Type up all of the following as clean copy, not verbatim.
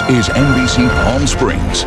is NBC Palm Springs.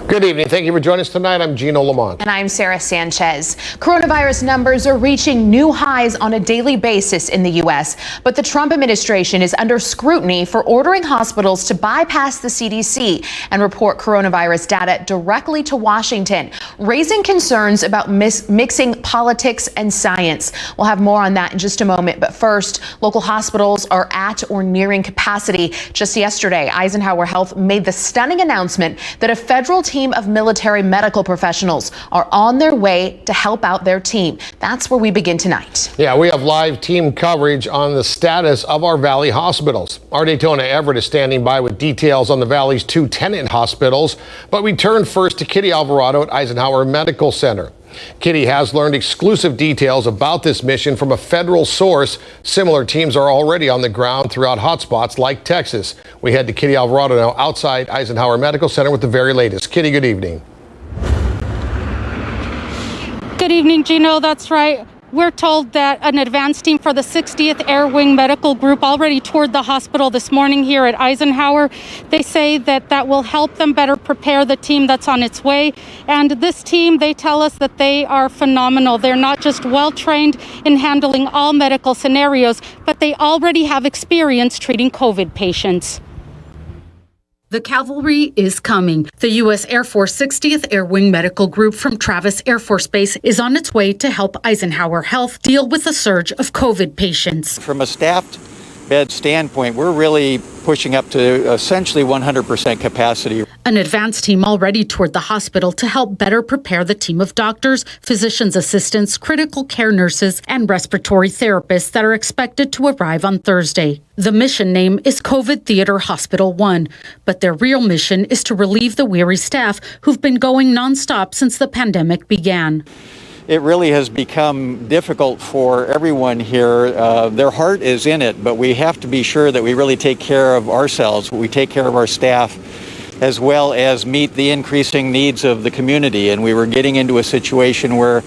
Good evening. Thank you for joining us tonight. I'm Gino Lamont. And I'm Sarah Sanchez. Coronavirus numbers are reaching new highs on a daily basis in the U.S., but the Trump administration is under scrutiny for ordering hospitals to bypass the CDC and report coronavirus data directly to Washington, raising concerns about mixing politics and science. We'll have more on that in just a moment. But first, local hospitals are at or nearing capacity. Just yesterday, Eisenhower Health made the stunning announcement that a federal team of military medical professionals are on their way to help out their team. That's where we begin tonight. Yeah, we have live team coverage on the status of our Valley hospitals. Our Daytona Everett is standing by with details on the Valley's 2 tenant hospitals. But we turn first to Kitty Alvarado at Eisenhower Medical Center. Kitty has learned exclusive details about this mission from a federal source. Similar teams are already on the ground throughout hotspots like Texas. We head to Kitty Alvarado now outside Eisenhower Medical Center with the very latest. Kitty, good evening. Good evening, Gino. That's right. We're told that an advance team for the 60th Air Wing Medical Group already toured the hospital this morning here at Eisenhower. They say that will help them better prepare the team that's on its way. And this team, they tell us that they are phenomenal. They're not just well-trained in handling all medical scenarios, but they already have experience treating COVID patients. The cavalry is coming. The U.S. Air Force 60th Air Wing Medical Group from Travis Air Force Base is on its way to help Eisenhower Health deal with the surge of COVID patients. From a staffed bed standpoint, we're really pushing up to essentially 100% capacity. An advance team already toured the hospital to help better prepare the team of doctors, physician's assistants, critical care nurses, and respiratory therapists that are expected to arrive on Thursday. The mission name is COVID Theater Hospital 1, but their real mission is to relieve the weary staff who've been going nonstop since the pandemic began. It really has become difficult for everyone here. Their heart is in it, but we have to be sure that we really take care of ourselves, we take care of our staff, as well as meet the increasing needs of the community. And we were getting into a situation where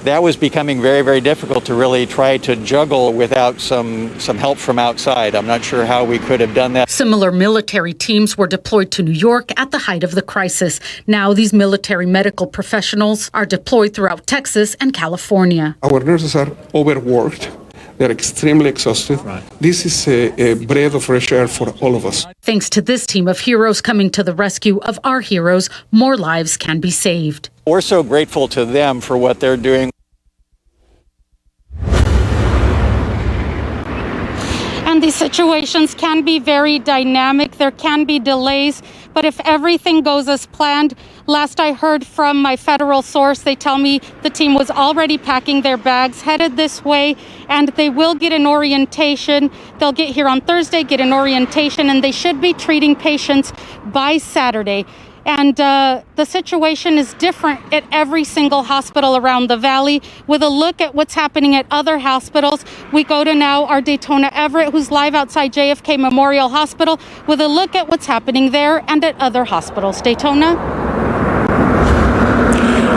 that was becoming very, very difficult to really try to juggle without some help from outside. I'm not sure how we could have done that. Similar military teams were deployed to New York at the height of the crisis. Now these military medical professionals are deployed throughout Texas and California. Our nurses are overworked. They're extremely exhausted. Right. This is a breath of fresh air for all of us. Thanks to this team of heroes coming to the rescue of our heroes, more lives can be saved. We're so grateful to them for what they're doing. And these situations can be very dynamic. There can be delays, but if everything goes as planned, last I heard from my federal source, they tell me the team was already packing their bags, headed this way, and they will get an orientation. They'll get here on Thursday, get an orientation, and they should be treating patients by Saturday. And the situation is different at every single hospital around the Valley. With a look at what's happening at other hospitals, we go to now our Daytona Everett, who's live outside JFK Memorial Hospital, with a look at what's happening there and at other hospitals. Daytona?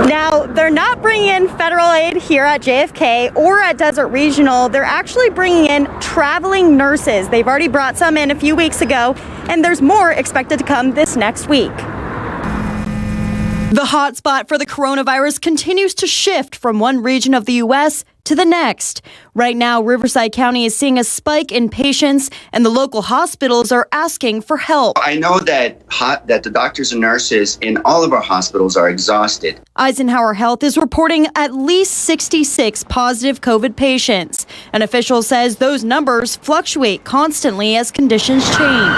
Now, they're not bringing in federal aid here at JFK or at Desert Regional. They're actually bringing in traveling nurses. They've already brought some in a few weeks ago, and there's more expected to come this next week. The hotspot for the coronavirus continues to shift from one region of the U.S. to the next. Right now, Riverside County is seeing a spike in patients, and the local hospitals are asking for help. I know that the doctors and nurses in all of our hospitals are exhausted. Eisenhower Health is reporting at least 66 positive COVID patients. An official says those numbers fluctuate constantly as conditions change.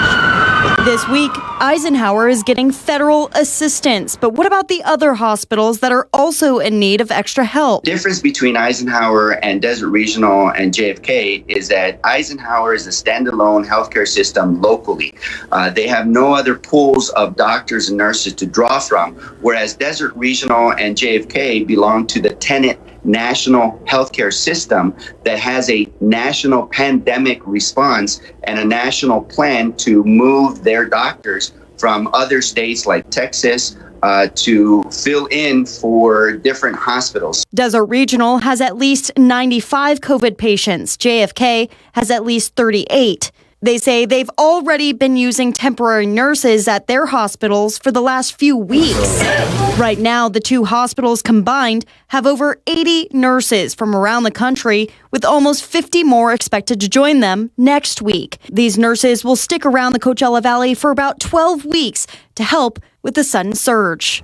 This week, Eisenhower is getting federal assistance. But what about the other hospitals that are also in need of extra help? The difference between Eisenhower and Desert Regional and JFK is that Eisenhower is a standalone healthcare system locally. They have no other pools of doctors and nurses to draw from, whereas Desert Regional and JFK belong to the tenant national healthcare system that has a national pandemic response and a national plan to move their doctors from other states like Texas to fill in for different hospitals. Desert Regional has at least 95 COVID patients. JFK has at least 38. They say they've already been using temporary nurses at their hospitals for the last few weeks. Right now, the two hospitals combined have over 80 nurses from around the country, with almost 50 more expected to join them next week. These nurses will stick around the Coachella Valley for about 12 weeks to help with the sudden surge.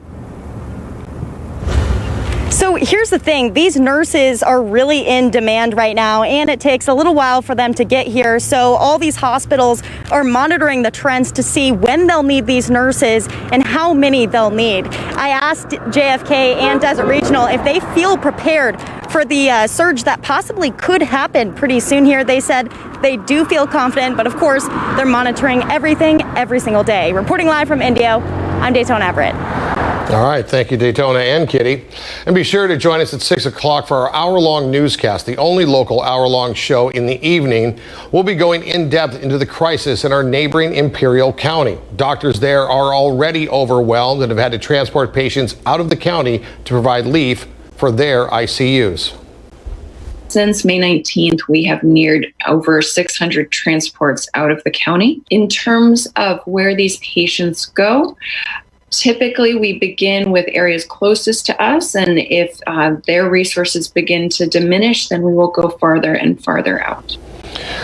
So here's the thing, these nurses are really in demand right now, and it takes a little while for them to get here. So all these hospitals are monitoring the trends to see when they'll need these nurses and how many they'll need. I asked JFK and Desert Regional if they feel prepared for the surge that possibly could happen pretty soon here. They said they do feel confident, but of course, they're monitoring everything every single day. Reporting live from Indio, I'm Daytona Everett. All right, thank you, Daytona and Kitty. And be sure to join us at 6 o'clock for our hour-long newscast, the only local hour-long show in the evening. We'll be going in-depth into the crisis in our neighboring Imperial County. Doctors there are already overwhelmed and have had to transport patients out of the county to provide relief for their ICUs. Since May 19th, we have neared over 600 transports out of the county. In terms of where these patients go, typically, we begin with areas closest to us, and if their resources begin to diminish, then we will go farther and farther out.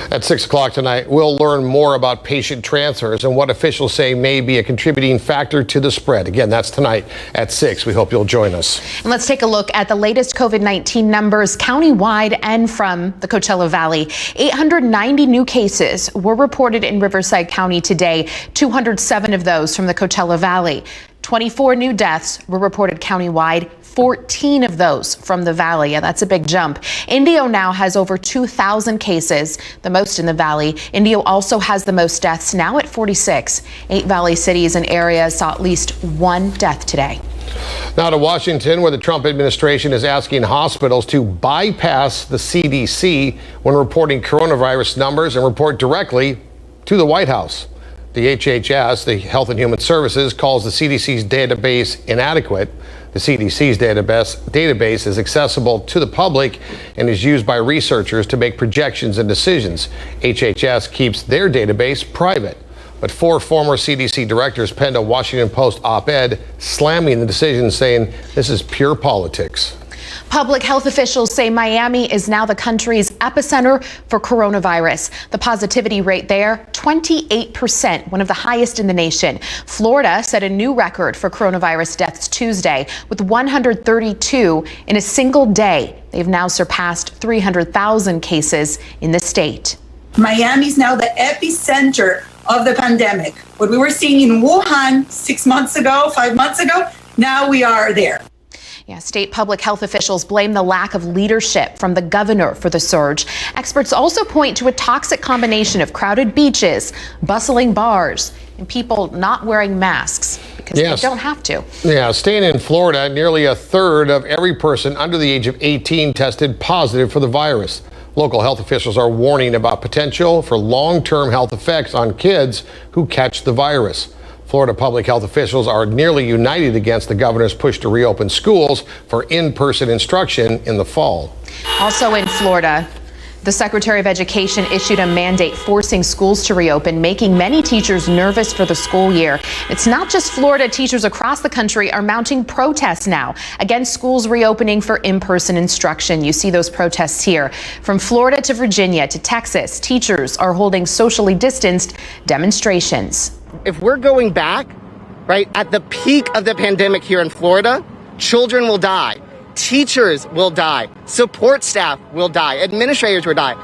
At 6 o'clock tonight, we'll learn more about patient transfers and what officials say may be a contributing factor to the spread. Again, that's tonight at 6. We hope you'll join us. And let's take a look at the latest COVID-19 numbers countywide and from the Coachella Valley. 890 new cases were reported in Riverside County today, 207 of those from the Coachella Valley. 24 new deaths were reported countywide, 14 of those from the Valley. Yeah, that's a big jump. Indio now has over 2,000 cases, the most in the Valley. Indio also has the most deaths, now at 46. 8 Valley cities and areas saw at least one death today. Now to Washington, where the Trump administration is asking hospitals to bypass the CDC when reporting coronavirus numbers and report directly to the White House. The HHS, the Health and Human Services, calls the CDC's database inadequate. The CDC's database is accessible to the public and is used by researchers to make projections and decisions. HHS keeps their database private. But 4 former CDC directors penned a Washington Post op-ed slamming the decision, saying this is pure politics. Public health officials say Miami is now the country's epicenter for coronavirus. The positivity rate there, 28%, one of the highest in the nation. Florida set a new record for coronavirus deaths Tuesday with 132 in a single day. They've now surpassed 300,000 cases in the state. Miami is now the epicenter of the pandemic. What we were seeing in Wuhan 6 months ago, 5 months ago, now we are there. Yeah, state public health officials blame the lack of leadership from the governor for the surge. Experts also point to a toxic combination of crowded beaches, bustling bars, and people not wearing masks because they don't have to. Yeah, staying in Florida, nearly a third of every person under the age of 18 tested positive for the virus. Local health officials are warning about potential for long-term health effects on kids who catch the virus. Florida public health officials are nearly united against the governor's push to reopen schools for in-person instruction in the fall. Also in Florida, the Secretary of Education issued a mandate forcing schools to reopen, making many teachers nervous for the school year. It's not just Florida. Teachers across the country are mounting protests now against schools reopening for in-person instruction. You see those protests here. From Florida to Virginia to Texas, teachers are holding socially distanced demonstrations. If we're going back, right, at the peak of the pandemic here in Florida, children will die, teachers will die, support staff will die, administrators will die.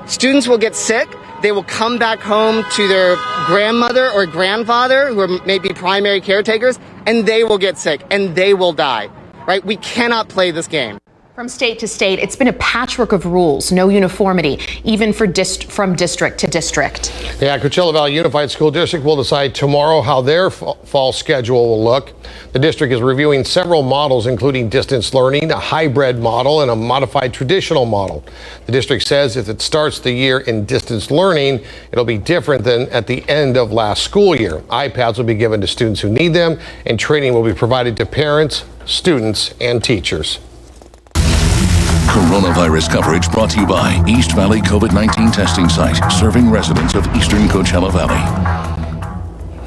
Students will get sick, they will come back home to their grandmother or grandfather, who are maybe primary caretakers, and they will get sick and they will die, right? We cannot play this game. From state to state, it's been a patchwork of rules, no uniformity, even from district to district. Yeah, Coachella Valley Unified School District will decide tomorrow how their fall schedule will look. The district is reviewing several models, including distance learning, a hybrid model, and a modified traditional model. The district says if it starts the year in distance learning, it'll be different than at the end of last school year. iPads will be given to students who need them, and training will be provided to parents, students, and teachers. Coronavirus coverage brought to you by East Valley COVID-19 testing site, serving residents of eastern Coachella Valley.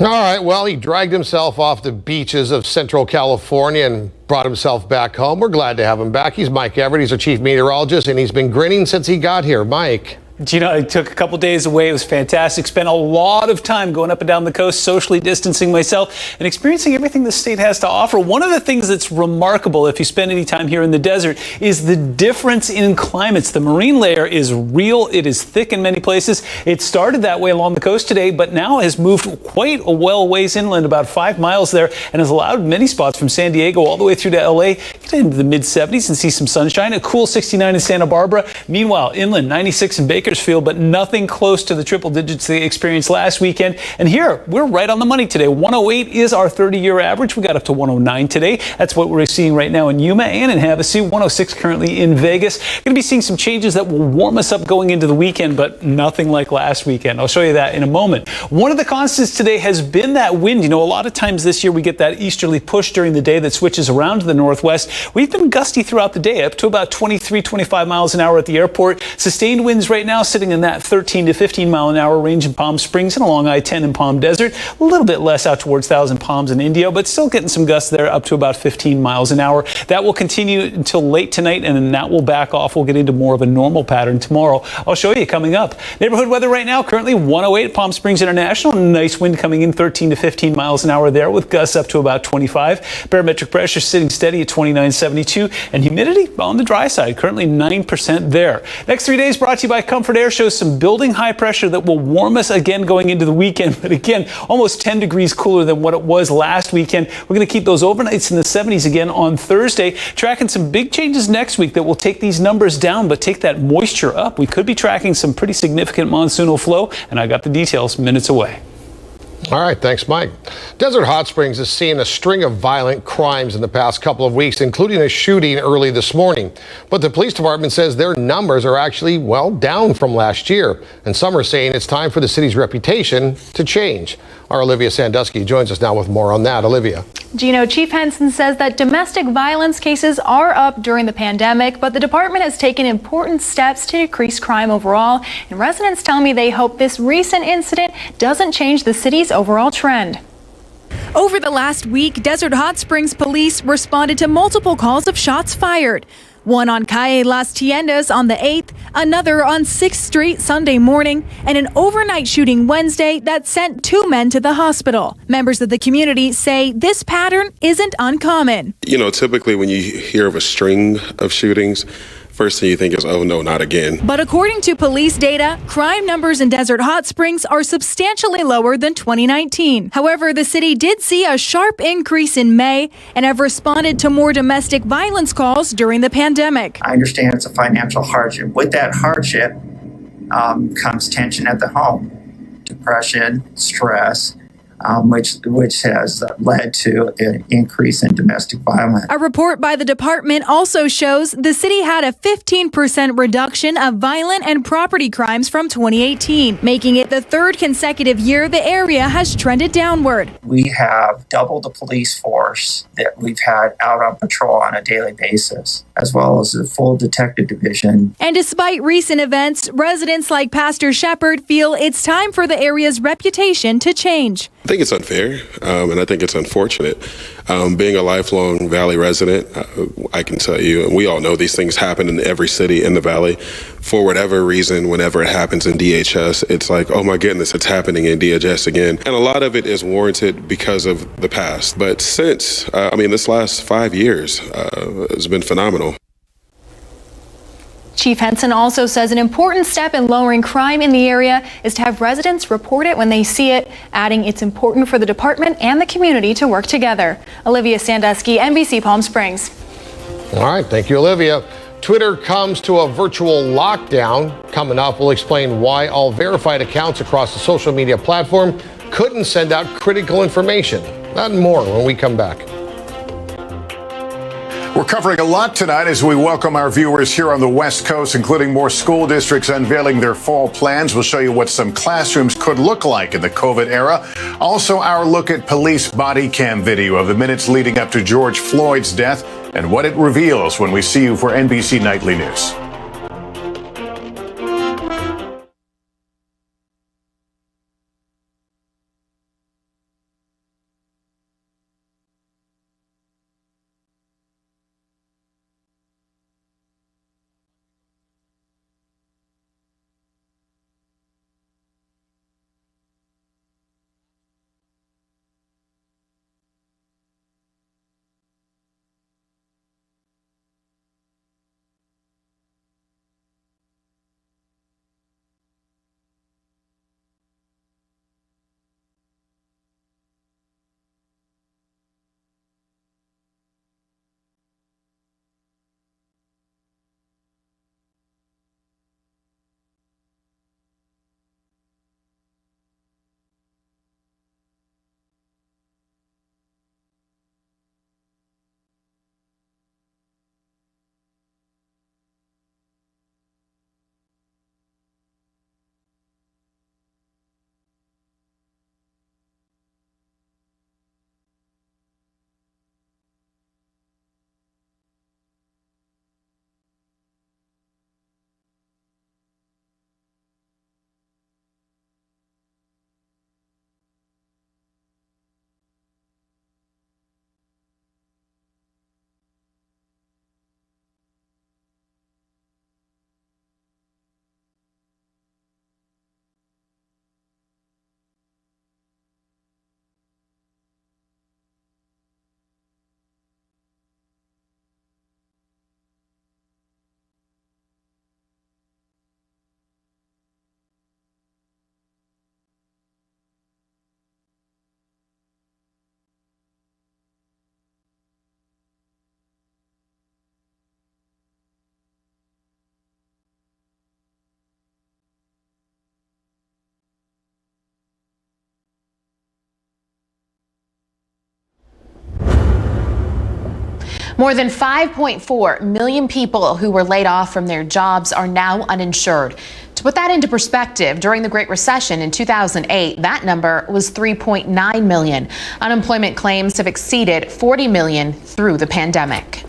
All right, well, he dragged himself off the beaches of Central California and brought himself back home. We're glad to have him back. He's Mike Everett. He's our chief meteorologist, and he's been grinning since he got here. Mike. Gino, I took a couple days away. It was fantastic. Spent a lot of time going up and down the coast, socially distancing myself and experiencing everything the state has to offer. One of the things that's remarkable if you spend any time here in the desert is the difference in climates. The marine layer is real. It is thick in many places. It started that way along the coast today, but now has moved quite a well ways inland, about 5 miles there, and has allowed many spots from San Diego all the way through to LA get into the mid 70s and see some sunshine. A cool 69 in Santa Barbara. Meanwhile, inland 96 in Bakersfield, but nothing close to the triple digits they experienced last weekend. And here, we're right on the money today. 108 is our 30-year average. We got up to 109 today. That's what we're seeing right now in Yuma and in Havasu. 106 currently in Vegas. Going to be seeing some changes that will warm us up going into the weekend, but nothing like last weekend. I'll show you that in a moment. One of the constants today has been that wind. You know, a lot of times this year we get that easterly push during the day that switches around to the northwest. We've been gusty throughout the day, up to about 23, 25 miles an hour at the airport. Sustained winds right now sitting in that 13 to 15 mile an hour range in Palm Springs and along I-10 in Palm Desert. A little bit less out towards Thousand Palms and Indio, but still getting some gusts there up to about 15 miles an hour. That will continue until late tonight, and then that will back off. We'll get into more of a normal pattern tomorrow. I'll show you coming up. Neighborhood weather right now, currently 108 at Palm Springs International. Nice wind coming in 13 to 15 miles an hour there with gusts up to about 25. Barometric pressure sitting steady at 29.72, and humidity on the dry side, currently 9% there. Next 3 days brought to you by Comfort Air shows some building high pressure that will warm us again going into the weekend. But again, almost 10 degrees cooler than what it was last weekend. We're going to keep those overnights in the 70s again on Thursday. Tracking some big changes next week that will take these numbers down, but take that moisture up. We could be tracking some pretty significant monsoonal flow, and I got the details minutes away. All right, thanks, Mike. Desert Hot Springs has seen a string of violent crimes in the past couple of weeks, including a shooting early this morning. But the police department says their numbers are actually, well, down from last year. And some are saying it's time for the city's reputation to change. Our Olivia Sandusky joins us now with more on that. Olivia. Gino, Chief Henson says that domestic violence cases are up during the pandemic, but the department has taken important steps to decrease crime overall. And residents tell me they hope this recent incident doesn't change the city's overall trend. Over the last week, Desert Hot Springs police responded to multiple calls of shots fired. One on Calle Las Tiendas on the 8th, another on 6th Street Sunday morning, and an overnight shooting Wednesday that sent 2 men to the hospital. Members of the community say this pattern isn't uncommon. You know, typically when you hear of a string of shootings, first thing you think is, oh no, not again. But according to police data, crime numbers in Desert Hot Springs are substantially lower than 2019. However, the city did see a sharp increase in May and have responded to more domestic violence calls during the pandemic. I understand it's a financial hardship. With that hardship comes tension at the home, depression, stress, which has led to an increase in domestic violence. A report by the department also shows the city had a 15% reduction of violent and property crimes from 2018, making it the 3rd consecutive year the area has trended downward. We have doubled the police force that we've had out on patrol on a daily basis, as well as the full detective division. And despite recent events, residents like Pastor Shepard feel it's time for the area's reputation to change. I think it's unfair, and I think it's unfortunate. Being a lifelong Valley resident, I can tell you, and we all know these things happen in every city in the Valley. For whatever reason, whenever it happens in DHS, it's like, oh my goodness, it's happening in DHS again. And a lot of it is warranted because of the past. But since, this last 5 years has been phenomenal. Chief Henson also says an important step in lowering crime in the area is to have residents report it when they see it, adding it's important for the department and the community to work together. Olivia Sandusky, NBC Palm Springs. All right, thank you, Olivia. Twitter comes to a virtual lockdown. Coming up, we'll explain why all verified accounts across the social media platform couldn't send out critical information. That and more when we come back. We're covering a lot tonight as we welcome our viewers here on the West Coast, including more school districts unveiling their fall plans. We'll show you what some classrooms could look like in the COVID era. Also, our look at police body cam video of the minutes leading up to George Floyd's death and what it reveals when we see you for NBC Nightly News. More than 5.4 million people who were laid off from their jobs are now uninsured. To put that into perspective, during the Great Recession in 2008, that number was 3.9 million. Unemployment claims have exceeded 40 million through the pandemic.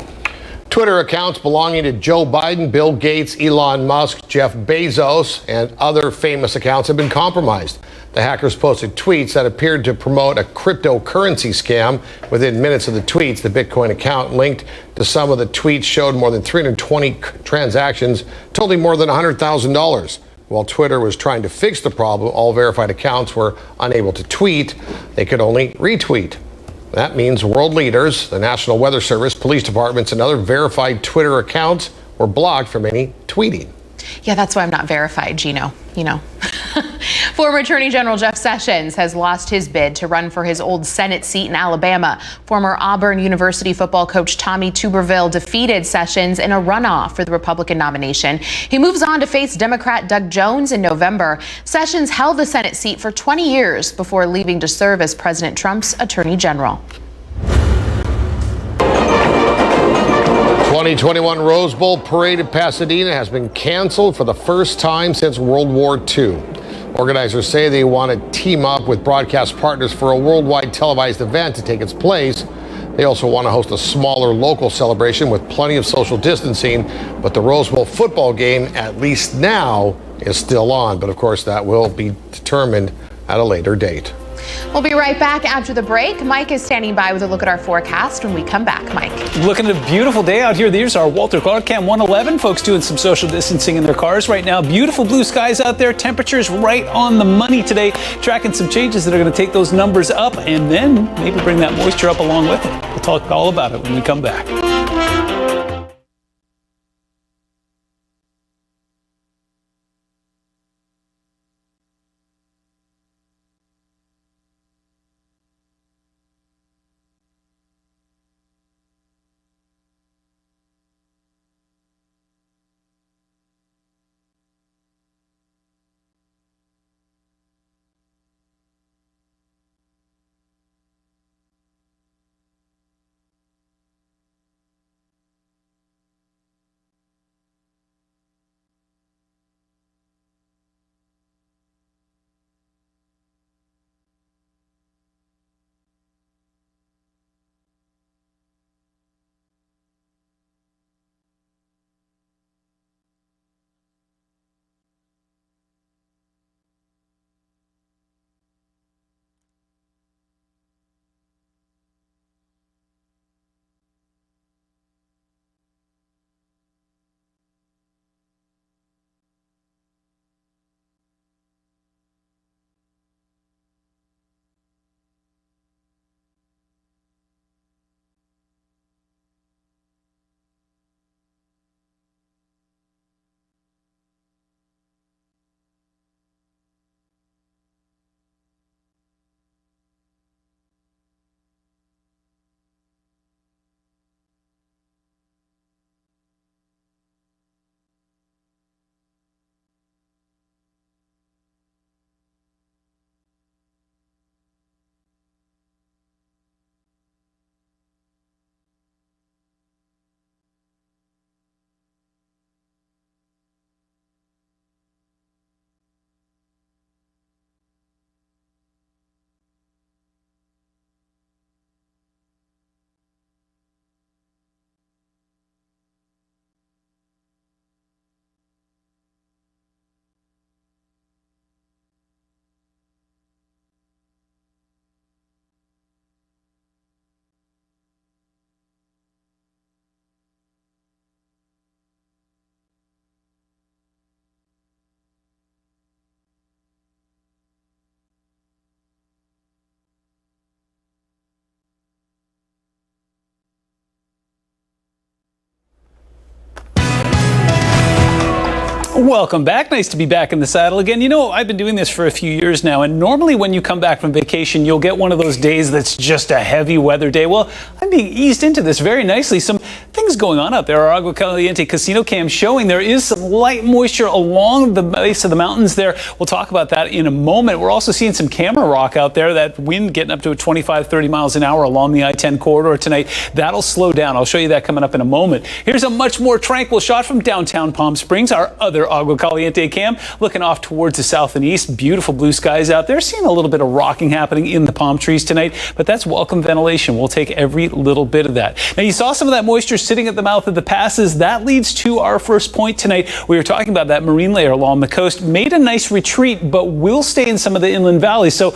Twitter accounts belonging to Joe Biden, Bill Gates, Elon Musk, Jeff Bezos, and other famous accounts have been compromised. The hackers posted tweets that appeared to promote a cryptocurrency scam. Within minutes of the tweets, the Bitcoin account linked to some of the tweets showed more than 320 transactions, totaling more than $100,000. While Twitter was trying to fix the problem, all verified accounts were unable to tweet. They could only retweet. That means world leaders, the National Weather Service, police departments, and other verified Twitter accounts were blocked from any tweeting. Yeah, that's why I'm not verified, Gino. You know. Former Attorney General Jeff Sessions has lost his bid to run for his old Senate seat in Alabama. Former Auburn University football coach Tommy Tuberville defeated Sessions in a runoff for the Republican nomination. He moves on to face Democrat Doug Jones in November. Sessions held the Senate seat for 20 years before leaving to serve as President Trump's Attorney General. 2021 Rose Bowl parade in Pasadena has been canceled for the first time since World War II. Organizers say they want to team up with broadcast partners for a worldwide televised event to take its place. They also want to host a smaller local celebration with plenty of social distancing, but the Rose Bowl football game, at least now, is still on. But of course, that will be determined at a later date. We'll be right back after the break. Mike is standing by with a look at our forecast when we come back. Mike. Looking at a beautiful day out here. There's our Walter Clark Cam 111. Folks doing some social distancing in their cars right now. Beautiful blue skies out there. Temperatures right on the money today. Tracking some changes that are going to take those numbers up and then maybe bring that moisture up along with it. We'll talk all about it when we come back. Welcome back. Nice to be back in the saddle again. You know, I've been doing this for a few years now, and normally when you come back from vacation, you'll get one of those days that's just a heavy weather day. Well, I'm being eased into this very nicely. Some things going on out there. Our Agua Caliente casino cam showing there is some light moisture along the base of the mountains there. We'll talk about that in a moment. We're also seeing some camera rock out there, that wind getting up to 25, 30 miles an hour along the I-10 corridor tonight. That'll slow down. I'll show you that coming up in a moment. Here's a much more tranquil shot from downtown Palm Springs, our other Agua Caliente cam, looking off towards the south and east. Beautiful blue skies out there. Seeing a little bit of rocking happening in the palm trees tonight, but that's welcome ventilation. We'll take every little bit of that. Now, you saw some of that moisture sitting at the mouth of the passes. That leads to our first point tonight. We were talking about that marine layer along the coast. Made a nice retreat, but will stay in some of the inland valleys. So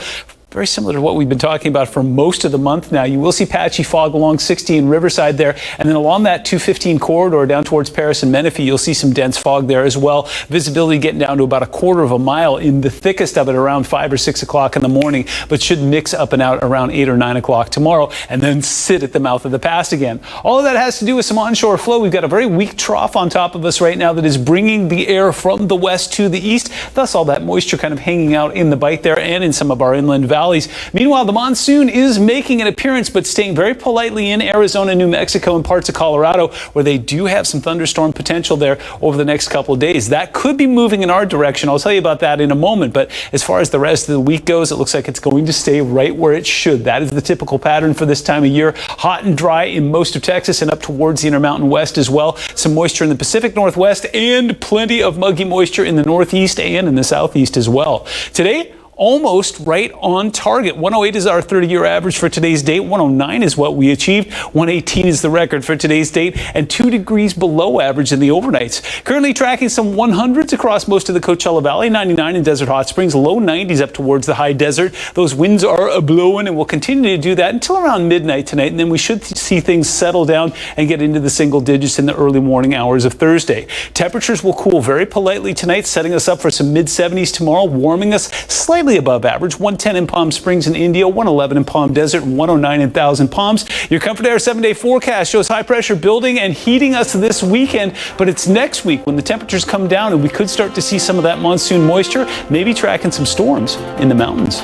very similar to what we've been talking about for most of the month now. You will see patchy fog along 60 and Riverside there, and then along that 215 corridor down towards Paris and Menifee, you'll see some dense fog there as well. Visibility getting down to about a quarter of a mile in the thickest of it around 5 or 6 o'clock in the morning, but should mix up and out around 8 or 9 o'clock tomorrow and then sit at the mouth of the pass again. All of that has to do with some onshore flow. We've got a very weak trough on top of us right now that is bringing the air from the west to the east, thus all that moisture kind of hanging out in the bight there and in some of our inland valleys. Meanwhile, the monsoon is making an appearance, but staying very politely in Arizona, New Mexico, and parts of Colorado, where they do have some thunderstorm potential there over the next couple of days. That could be moving in our direction. I'll tell you about that in a moment. But as far as the rest of the week goes, it looks like it's going to stay right where it should. That is the typical pattern for this time of year. Hot and dry in most of Texas and up towards the Intermountain West as well. Some moisture in the Pacific Northwest and plenty of muggy moisture in the Northeast and in the Southeast as well. Today, almost right on target. 108 is our 30-year average for today's date. 109 is what we achieved. 118 is the record for today's date, and 2 degrees below average in the overnights. Currently tracking some 100s across most of the Coachella Valley, 99 in Desert Hot Springs, low 90s up towards the high desert. Those winds are blowing and will continue to do that until around midnight tonight, and then we should see things settle down and get into the single digits in the early morning hours of Thursday. Temperatures will cool very politely tonight, setting us up for some mid-70s tomorrow, warming us slightly above average. 110 in Palm Springs and India, 111 in Palm Desert, and 109 in Thousand Palms. Your Comfort Air 7-day forecast shows high pressure building and heating us this weekend, but it's next week when the temperatures come down and we could start to see some of that monsoon moisture, maybe tracking some storms in the mountains.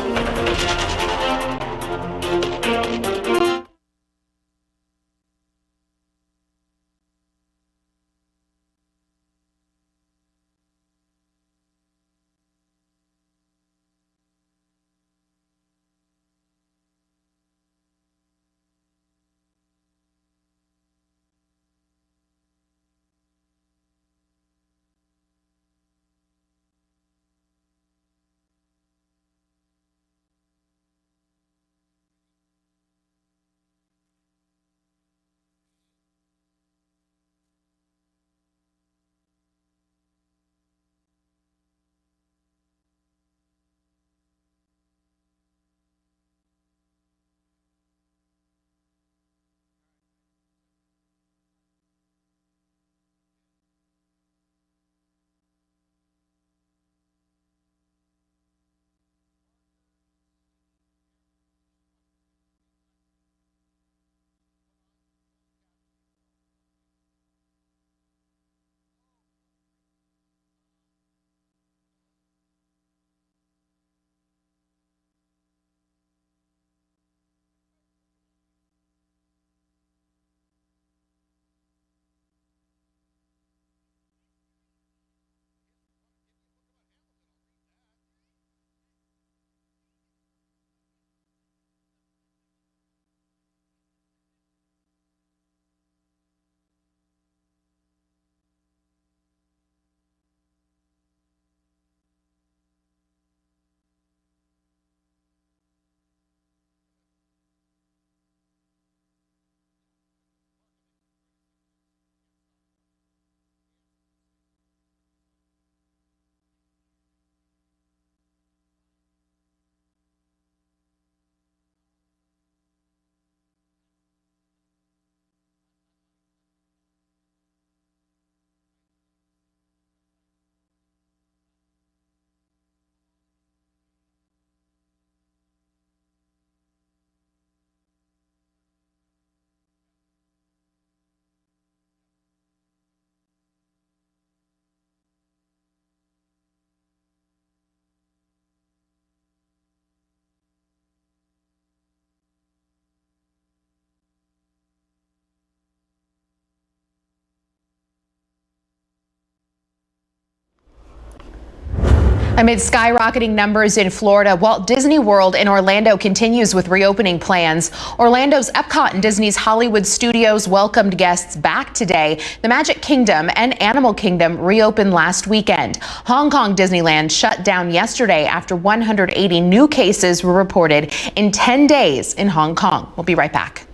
Amid skyrocketing numbers in Florida, Walt Disney World in Orlando continues with reopening plans. Orlando's Epcot and Disney's Hollywood Studios welcomed guests back today. The Magic Kingdom and Animal Kingdom reopened last weekend. Hong Kong Disneyland shut down yesterday after 180 new cases were reported in 10 days in Hong Kong. We'll be right back.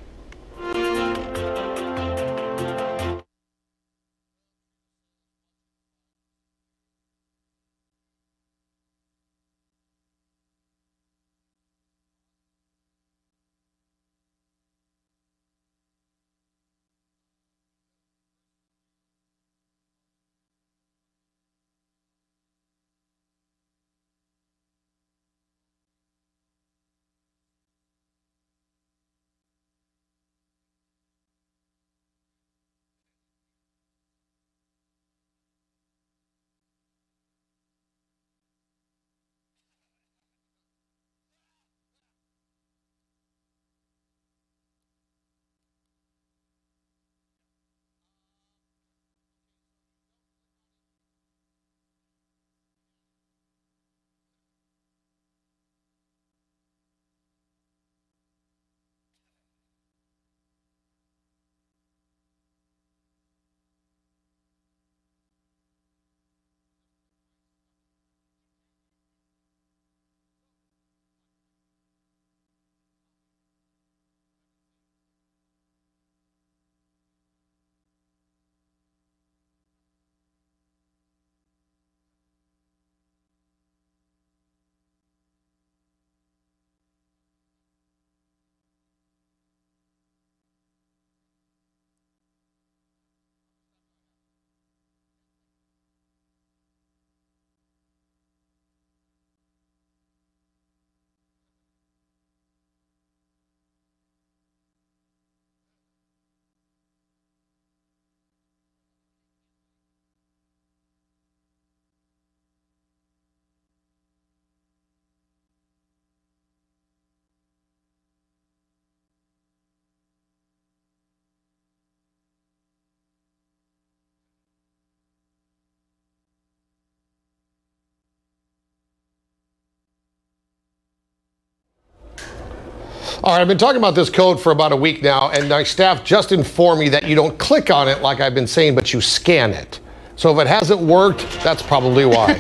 All right, I've been talking about this code for about a week now, and my staff just informed me that you don't click on it like I've been saying, but you scan it. So if it hasn't worked, that's probably why.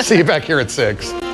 See you back here at 6.